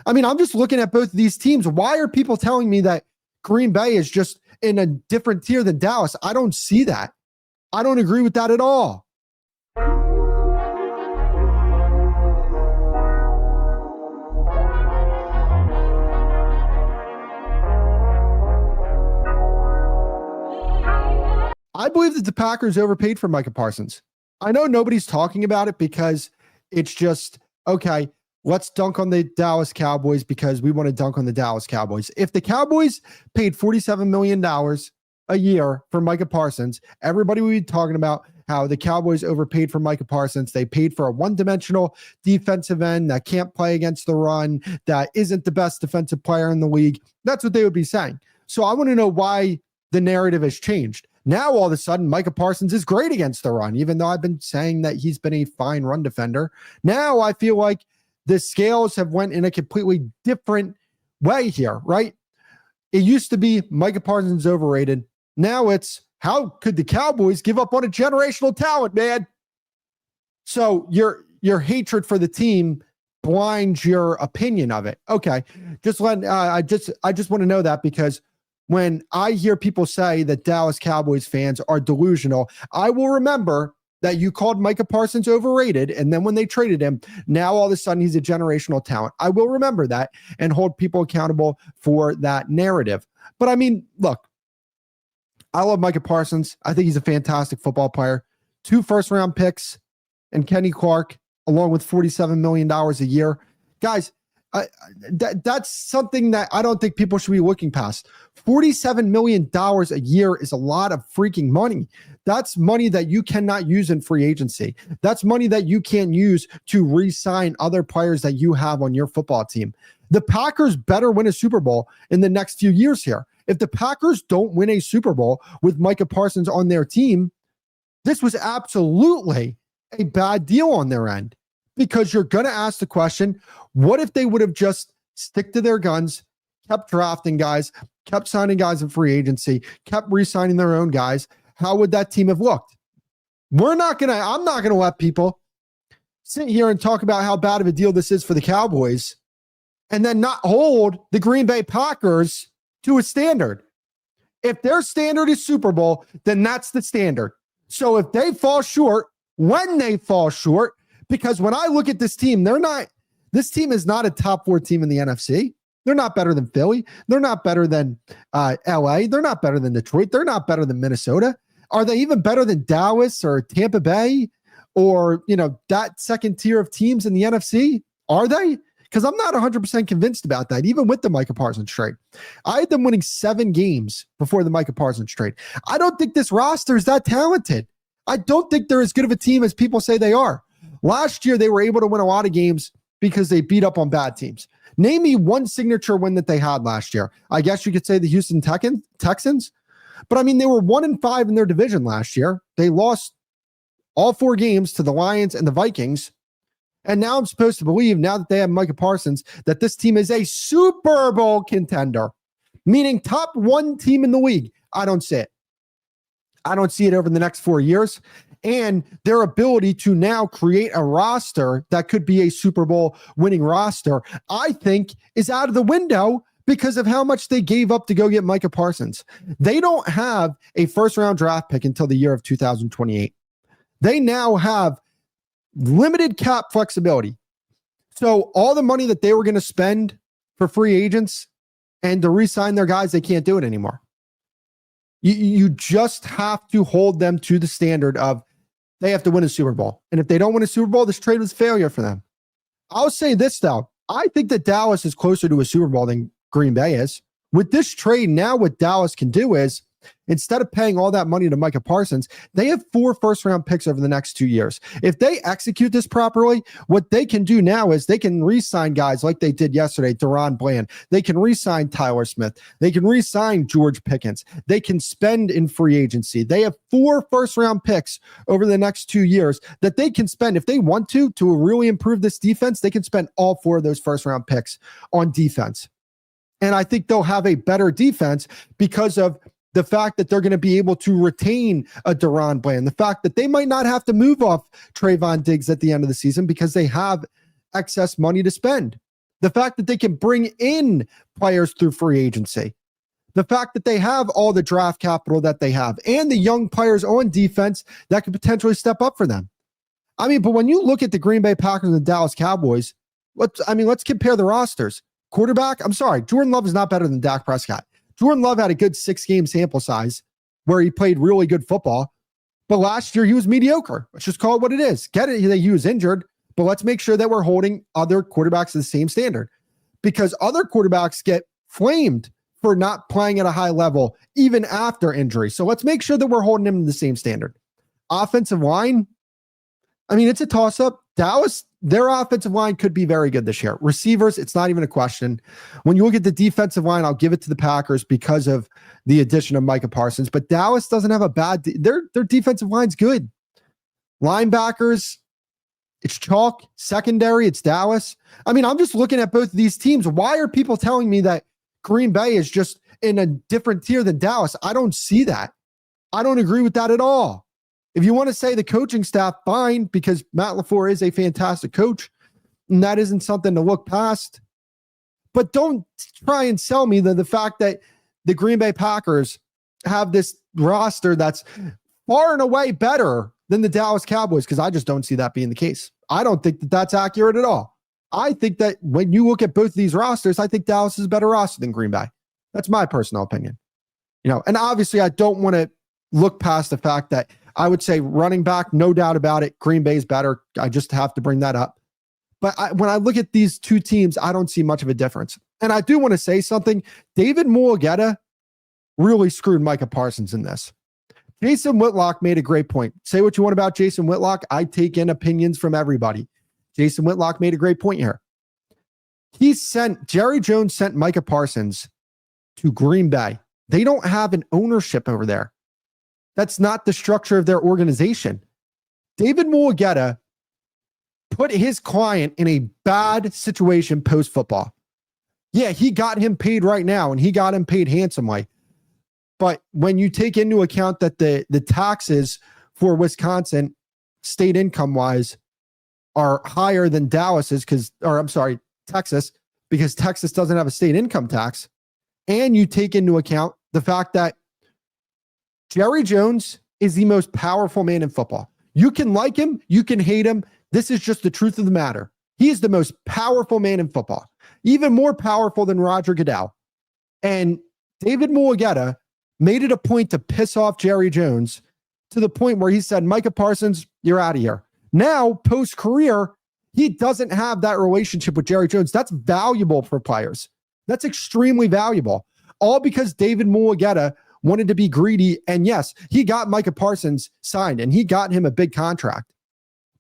I mean, I'm just looking at both of these teams. Why are people telling me that Green Bay is just in a different tier than Dallas? I don't see that. I don't agree with that at all. I believe that the Packers overpaid for Micah Parsons. I know nobody's talking about it because it's just, okay, let's dunk on the Dallas Cowboys because we want to dunk on the Dallas Cowboys. If the Cowboys paid $47 million a year for Micah Parsons, everybody would be talking about how the Cowboys overpaid for Micah Parsons. They paid for a one-dimensional defensive end that can't play against the run, that isn't the best defensive player in the league. That's what they would be saying. So I want to know why the narrative has changed. Now, all of a sudden, Micah Parsons is great against the run, even though I've been saying that he's been a fine run defender. Now I feel like the scales have went in a completely different way here, right? It used to be Micah Parsons overrated. Now it's, how could the Cowboys give up on a generational talent, man? So your hatred for the team blinds your opinion of it. Okay, I just want to know that, because when I hear people say that Dallas Cowboys fans are delusional, I will remember that you called Micah Parsons overrated, and then when they traded him, now all of a sudden he's a generational talent. I will remember that and hold people accountable for that narrative. But I mean, look, I love Micah Parsons. I think he's a fantastic football player. 2 first-round picks and Kenny Clark, along with $47 million a year. Guys, that's something that I don't think people should be looking past. $47 million a year is a lot of freaking money. That's money that you cannot use in free agency. That's money that you can't use to re-sign other players that you have on your football team. The Packers better win a Super Bowl in the next few years here. If the Packers don't win a Super Bowl with Micah Parsons on their team, this was absolutely a bad deal on their end. Because you're going to ask the question, what if they would have just stick to their guns, kept drafting guys, kept signing guys in free agency, kept re-signing their own guys? How would that team have looked? I'm not going to let people sit here and talk about how bad of a deal this is for the Cowboys and then not hold the Green Bay Packers to a standard. If their standard is Super Bowl, then that's the standard. So if they fall short, when they fall short, because when I look at this team, this team is not a top 4 team in the NFC. They're not better than Philly. They're not better than LA. They're not better than Detroit. They're not better than Minnesota. Are they even better than Dallas or Tampa Bay or, that second tier of teams in the NFC? Are they? Because I'm not 100% convinced about that, even with the Micah Parsons trade. I had them winning 7 games before the Micah Parsons trade. I don't think this roster is that talented. I don't think they're as good of a team as people say they are. Last year, they were able to win a lot of games because they beat up on bad teams. Name me one signature win that they had last year. I guess you could say the Houston Texans. But I mean, they were 1-5 in their division last year. They lost all 4 games to the Lions and the Vikings. And now I'm supposed to believe, now that they have Micah Parsons, that this team is a Super Bowl contender, meaning top 1 team in the league. I don't see it. I don't see it over the next 4 years. And their ability to now create a roster that could be a Super Bowl winning roster, I think, is out of the window because of how much they gave up to go get Micah Parsons. They don't have a first-round draft pick until the year of 2028. They now have limited cap flexibility. So all the money that they were going to spend for free agents and to re-sign their guys, they can't do it anymore. You just have to hold them to the standard of they have to win a Super Bowl. And if they don't win a Super Bowl, this trade was failure for them. I'll say this, though. I think that Dallas is closer to a Super Bowl than Green Bay is. With this trade, now what Dallas can do is, instead of paying all that money to Micah Parsons, they have 4 first-round picks over the next 2 years. If they execute this properly, what they can do now is they can re-sign guys like they did yesterday, Deron Bland. They can re-sign Tyler Smith. They can re-sign George Pickens. They can spend in free agency. They have 4 first-round picks over the next 2 years that they can spend. If they want to really improve this defense, they can spend all 4 of those first-round picks on defense. And I think they'll have a better defense because of the fact that they're going to be able to retain a Deron Bland, the fact that they might not have to move off Trayvon Diggs at the end of the season because they have excess money to spend. The fact that they can bring in players through free agency. The fact that they have all the draft capital that they have and the young players on defense that could potentially step up for them. I mean, but when you look at the Green Bay Packers and the Dallas Cowboys, let's compare the rosters. Quarterback, I'm sorry, Jordan Love is not better than Dak Prescott. Jordan Love had a good 6-game sample size where he played really good football, but last year he was mediocre. Let's just call it what it is. Get it that he was injured, but let's make sure that we're holding other quarterbacks to the same standard, because other quarterbacks get flamed for not playing at a high level even after injury. So let's make sure that we're holding him to the same standard. Offensive line, I mean, it's a toss-up. Dallas, their offensive line could be very good this year. Receivers, it's not even a question. When you look at the defensive line, I'll give it to the Packers because of the addition of Micah Parsons. But Dallas doesn't have a bad their defensive line's good. Linebackers, it's chalk. Secondary, it's Dallas. I mean, I'm just looking at both of these teams. Why are people telling me that Green Bay is just in a different tier than Dallas? I don't see that. I don't agree with that at all. If you want to say the coaching staff, fine, because Matt LaFleur is a fantastic coach, and that isn't something to look past. But don't try and sell me the fact that the Green Bay Packers have this roster that's far and away better than the Dallas Cowboys, because I just don't see that being the case. I don't think that that's accurate at all. I think that when you look at both of these rosters, I think Dallas is a better roster than Green Bay. That's my personal opinion. And obviously I don't want to look past the fact that I would say running back, no doubt about it, Green Bay is better. I just have to bring that up. But when I look at these two teams, I don't see much of a difference. And I do want to say something. David Mulugheta really screwed Micah Parsons in this. Jason Whitlock made a great point. Say what you want about Jason Whitlock. I take in opinions from everybody. Jason Whitlock made a great point here. Jerry Jones sent Micah Parsons to Green Bay. They don't have an ownership over there. That's not the structure of their organization. David Mulugheta put his client in a bad situation post-football. Yeah, he got him paid right now, and he got him paid handsomely. But when you take into account that the taxes for Wisconsin, state income-wise, are higher than Dallas's, Texas, because Texas doesn't have a state income tax, and you take into account the fact that Jerry Jones is the most powerful man in football. You can like him, you can hate him. This is just the truth of the matter. He is the most powerful man in football, even more powerful than Roger Goodell. And David Mulugheta made it a point to piss off Jerry Jones to the point where he said, Micah Parsons, you're out of here. Now, post-career, he doesn't have that relationship with Jerry Jones. That's valuable for players. That's extremely valuable. All because David Mulugheta wanted to be greedy. And yes, he got Micah Parsons signed and he got him a big contract.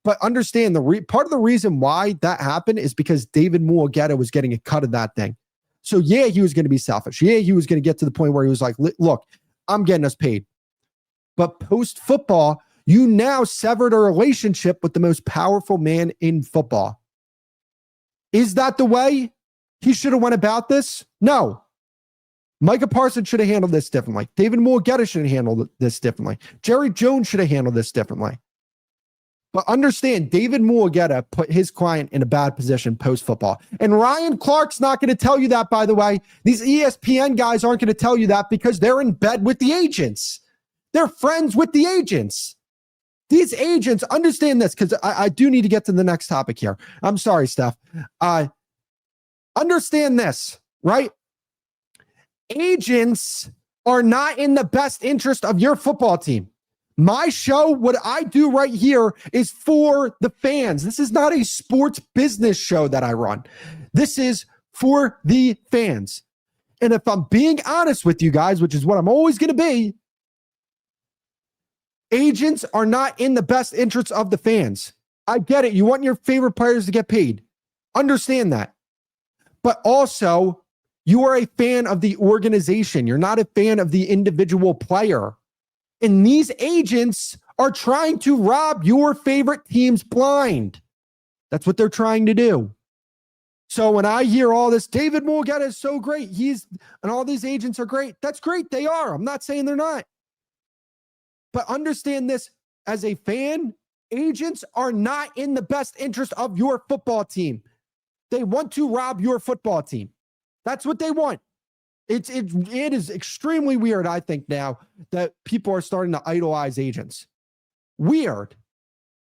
But understand part of the reason why that happened is because David Mulugheta was getting a cut of that thing. So yeah, he was going to be selfish. Yeah, he was going to get to the point where he was like, look, I'm getting us paid. But post-football, you now severed a relationship with the most powerful man in football. Is that the way he should have went about this? No. Micah Parsons should have handled this differently. David Mulugheta should have handled this differently. Jerry Jones should have handled this differently. But understand, David Mulugheta put his client in a bad position post-football. And Ryan Clark's not going to tell you that, by the way. These ESPN guys aren't going to tell you that because they're in bed with the agents. They're friends with the agents. These agents, understand this, because I do need to get to the next topic here. I'm sorry, Steph. Understand this, right? Agents are not in the best interest of your football team. My show, what I do right here is for the fans. This is not a sports business show that I run. This is for the fans. And if I'm being honest with you guys, which is what I'm always going to be, agents are not in the best interests of the fans. I get it. You want your favorite players to get paid. Understand that. But also, you are a fan of the organization. You're not a fan of the individual player. And these agents are trying to rob your favorite teams blind. That's what they're trying to do. So when I hear all this, David Mulugheta is so great. And all these agents are great. That's great. They are. I'm not saying they're not. But understand this, as a fan, agents are not in the best interest of your football team. They want to rob your football team. That's what they want. It is extremely weird, I think, now that people are starting to idolize agents. Weird.